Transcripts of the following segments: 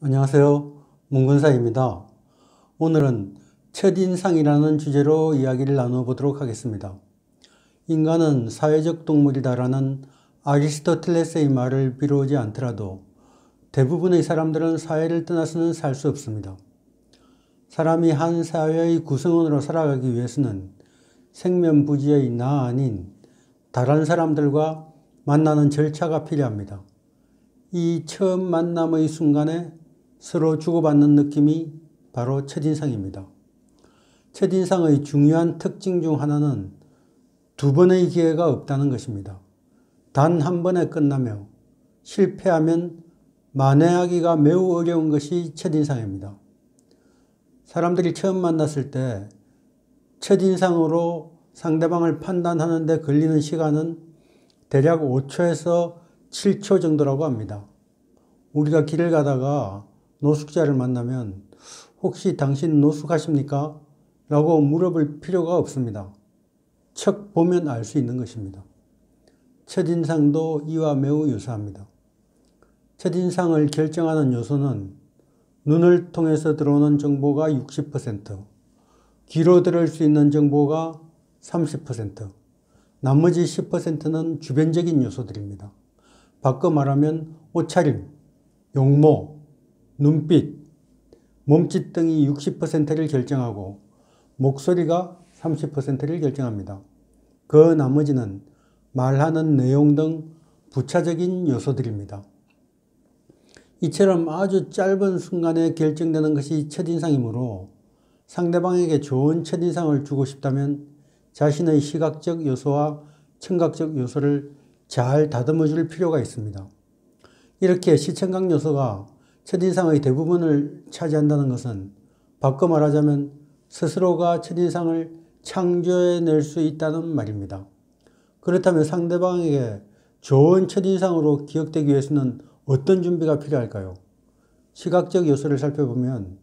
안녕하세요. 문근사입니다. 오늘은 첫인상이라는 주제로 이야기를 나눠보도록 하겠습니다. 인간은 사회적 동물이다라는 아리스토텔레스의 말을 빌어오지 않더라도 대부분의 사람들은 사회를 떠나서는 살 수 없습니다. 사람이 한 사회의 구성원으로 살아가기 위해서는 생면부지의 나 아닌 다른 사람들과 만나는 절차가 필요합니다. 이 처음 만남의 순간에 서로 주고받는 느낌이 바로 첫인상입니다. 첫인상의 중요한 특징 중 하나는 두 번의 기회가 없다는 것입니다. 단 한 번에 끝나며 실패하면 만회하기가 매우 어려운 것이 첫인상입니다. 사람들이 처음 만났을 때 첫인상으로 상대방을 판단하는 데 걸리는 시간은 대략 5초에서 7초 정도라고 합니다. 우리가 길을 가다가 노숙자를 만나면 혹시 당신 노숙하십니까? 라고 물어볼 필요가 없습니다. 척 보면 알 수 있는 것입니다. 첫인상도 이와 매우 유사합니다. 첫인상을 결정하는 요소는 눈을 통해서 들어오는 정보가 60%, 귀로 들을 수 있는 정보가 30%, 나머지 10%는 주변적인 요소들입니다. 바꿔 말하면 옷차림, 용모, 눈빛, 몸짓 등이 60%를 결정하고 목소리가 30%를 결정합니다. 그 나머지는 말하는 내용 등 부차적인 요소들입니다. 이처럼 아주 짧은 순간에 결정되는 것이 첫인상이므로 상대방에게 좋은 첫인상을 주고 싶다면 자신의 시각적 요소와 청각적 요소를 잘 다듬어 줄 필요가 있습니다. 이렇게 시청각 요소가 첫인상의 대부분을 차지한다는 것은 바꿔 말하자면 스스로가 첫인상을 창조해낼 수 있다는 말입니다. 그렇다면 상대방에게 좋은 첫인상으로 기억되기 위해서는 어떤 준비가 필요할까요? 시각적 요소를 살펴보면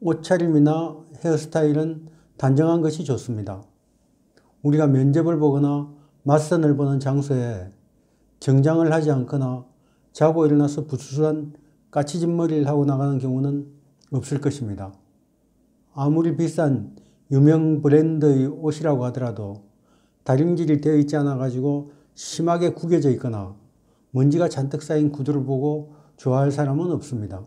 옷차림이나 헤어스타일은 단정한 것이 좋습니다. 우리가 면접을 보거나 맞선을 보는 장소에 정장을 하지 않거나 자고 일어나서 부스스한 까치진 머리를 하고 나가는 경우는 없을 것입니다. 아무리 비싼 유명 브랜드의 옷이라고 하더라도 다림질이 되어 있지 않아 가지고 심하게 구겨져 있거나 먼지가 잔뜩 쌓인 구두를 보고 좋아할 사람은 없습니다.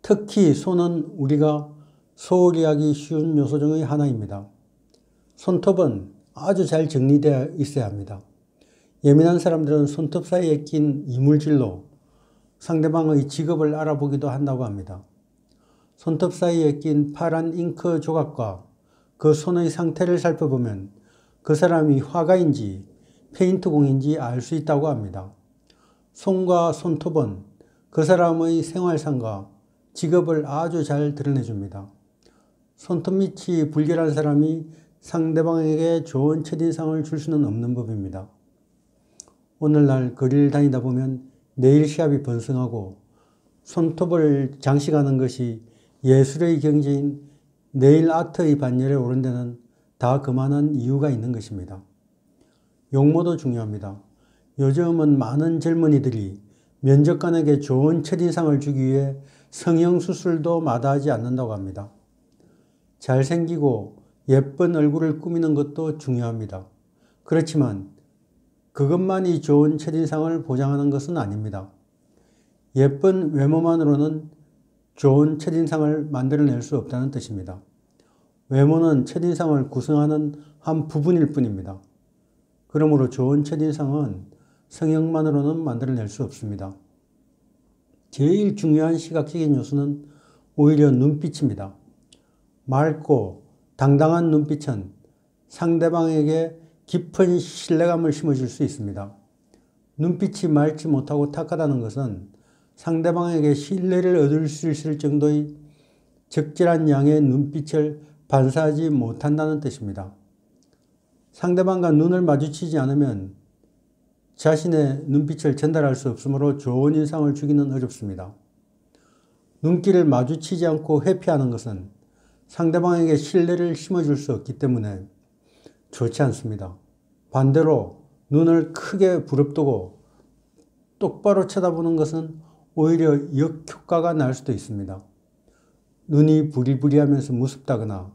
특히 손은 우리가 소홀히 하기 쉬운 요소 중의 하나입니다. 손톱은 아주 잘 정리되어 있어야 합니다. 예민한 사람들은 손톱 사이에 낀 이물질로 상대방의 직업을 알아보기도 한다고 합니다. 손톱 사이에 낀 파란 잉크 조각과 그 손의 상태를 살펴보면 그 사람이 화가인지 페인트공인지 알 수 있다고 합니다. 손과 손톱은 그 사람의 생활상과 직업을 아주 잘 드러내줍니다. 손톱 밑이 불결한 사람이 상대방에게 좋은 첫인상을 줄 수는 없는 법입니다. 오늘날 거리를 다니다 보면 네일샵이 번성하고 손톱을 장식하는 것이 예술의 경지인 네일 아트의 반열에 오른 데는 다 그만한 이유가 있는 것입니다. 용모도 중요합니다. 요즘은 많은 젊은이들이 면접관에게 좋은 첫인상을 주기 위해 성형수술도 마다하지 않는다고 합니다. 잘생기고 예쁜 얼굴을 꾸미는 것도 중요합니다. 그렇지만 그것만이 좋은 첫인상을 보장하는 것은 아닙니다. 예쁜 외모만으로는 좋은 첫인상을 만들어낼 수 없다는 뜻입니다. 외모는 첫인상을 구성하는 한 부분일 뿐입니다. 그러므로 좋은 첫인상은 성형만으로는 만들어낼 수 없습니다. 제일 중요한 시각적인 요소는 오히려 눈빛입니다. 맑고 당당한 눈빛은 상대방에게 깊은 신뢰감을 심어줄 수 있습니다. 눈빛이 맑지 못하고 탁하다는 것은 상대방에게 신뢰를 얻을 수 있을 정도의 적절한 양의 눈빛을 반사하지 못한다는 뜻입니다. 상대방과 눈을 마주치지 않으면 자신의 눈빛을 전달할 수 없으므로 좋은 인상을 주기는 어렵습니다. 눈길을 마주치지 않고 회피하는 것은 상대방에게 신뢰를 심어줄 수 없기 때문에 좋지 않습니다. 반대로 눈을 크게 부릅뜨고 똑바로 쳐다보는 것은 오히려 역효과가 날 수도 있습니다. 눈이 부리부리하면서 무섭다거나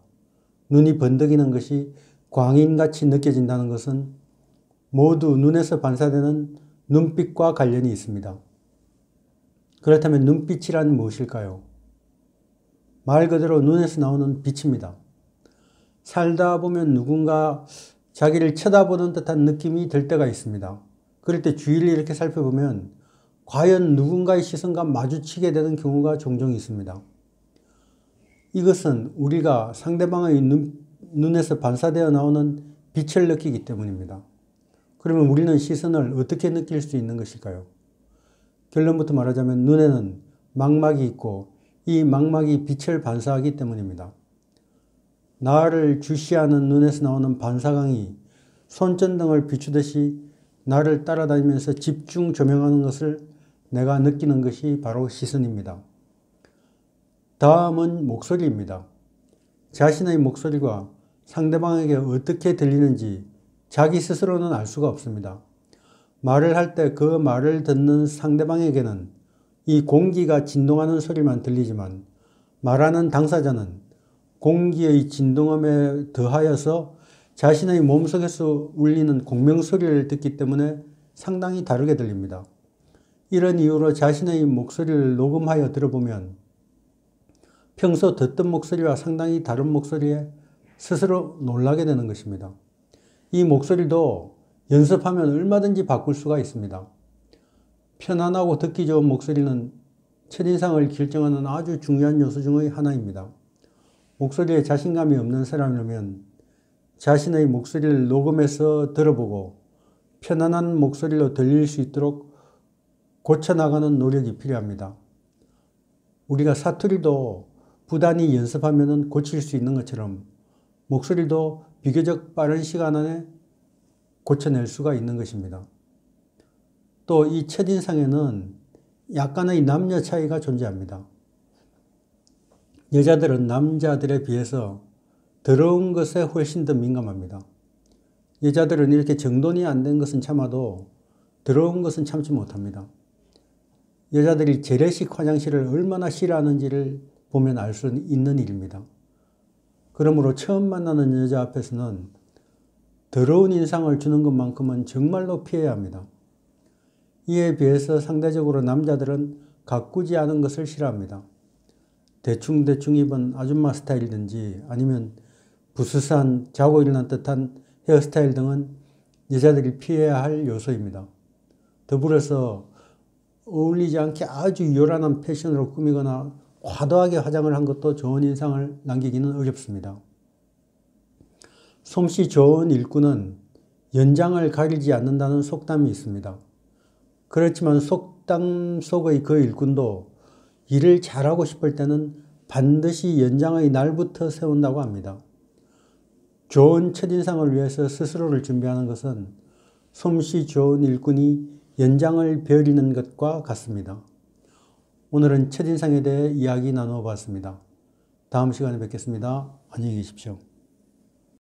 눈이 번득이는 것이 광인같이 느껴진다는 것은 모두 눈에서 반사되는 눈빛과 관련이 있습니다. 그렇다면 눈빛이란 무엇일까요? 말 그대로 눈에서 나오는 빛입니다. 살다 보면 누군가 자기를 쳐다보는 듯한 느낌이 들 때가 있습니다. 그럴 때 주위를 이렇게 살펴보면 과연 누군가의 시선과 마주치게 되는 경우가 종종 있습니다. 이것은 우리가 상대방의 눈에서 반사되어 나오는 빛을 느끼기 때문입니다. 그러면 우리는 시선을 어떻게 느낄 수 있는 것일까요? 결론부터 말하자면 눈에는 망막이 있고 이 망막이 빛을 반사하기 때문입니다. 나를 주시하는 눈에서 나오는 반사광이 손전등을 비추듯이 나를 따라다니면서 집중 조명하는 것을 내가 느끼는 것이 바로 시선입니다. 다음은 목소리입니다. 자신의 목소리가 상대방에게 어떻게 들리는지 자기 스스로는 알 수가 없습니다. 말을 할 때 그 말을 듣는 상대방에게는 이 공기가 진동하는 소리만 들리지만 말하는 당사자는 공기의 진동음에 더하여서 자신의 몸속에서 울리는 공명소리를 듣기 때문에 상당히 다르게 들립니다. 이런 이유로 자신의 목소리를 녹음하여 들어보면 평소 듣던 목소리와 상당히 다른 목소리에 스스로 놀라게 되는 것입니다. 이 목소리도 연습하면 얼마든지 바꿀 수가 있습니다. 편안하고 듣기 좋은 목소리는 첫인상을 결정하는 아주 중요한 요소 중의 하나입니다. 목소리에 자신감이 없는 사람이라면 자신의 목소리를 녹음해서 들어보고 편안한 목소리로 들릴 수 있도록 고쳐나가는 노력이 필요합니다. 우리가 사투리도 부단히 연습하면 고칠 수 있는 것처럼 목소리도 비교적 빠른 시간 안에 고쳐낼 수가 있는 것입니다. 또 이 첫인상에는 약간의 남녀 차이가 존재합니다. 여자들은 남자들에 비해서 더러운 것에 훨씬 더 민감합니다. 여자들은 이렇게 정돈이 안 된 것은 참아도 더러운 것은 참지 못합니다. 여자들이 재래식 화장실을 얼마나 싫어하는지를 보면 알 수 있는 일입니다. 그러므로 처음 만나는 여자 앞에서는 더러운 인상을 주는 것만큼은 정말로 피해야 합니다. 이에 비해서 상대적으로 남자들은 가꾸지 않은 것을 싫어합니다. 대충대충 입은 아줌마 스타일이든지 아니면 부스스한 자고 일어난 듯한 헤어스타일 등은 여자들이 피해야 할 요소입니다. 더불어서 어울리지 않게 아주 요란한 패션으로 꾸미거나 과도하게 화장을 한 것도 좋은 인상을 남기기는 어렵습니다. 솜씨 좋은 일꾼은 연장을 가리지 않는다는 속담이 있습니다. 그렇지만 속담 속의 그 일꾼도 일을 잘하고 싶을 때는 반드시 연장의 날부터 세운다고 합니다. 좋은 첫인상을 위해서 스스로를 준비하는 것은 솜씨 좋은 일꾼이 연장을 벼리는 것과 같습니다. 오늘은 첫인상에 대해 이야기 나누어 봤습니다. 다음 시간에 뵙겠습니다. 안녕히 계십시오.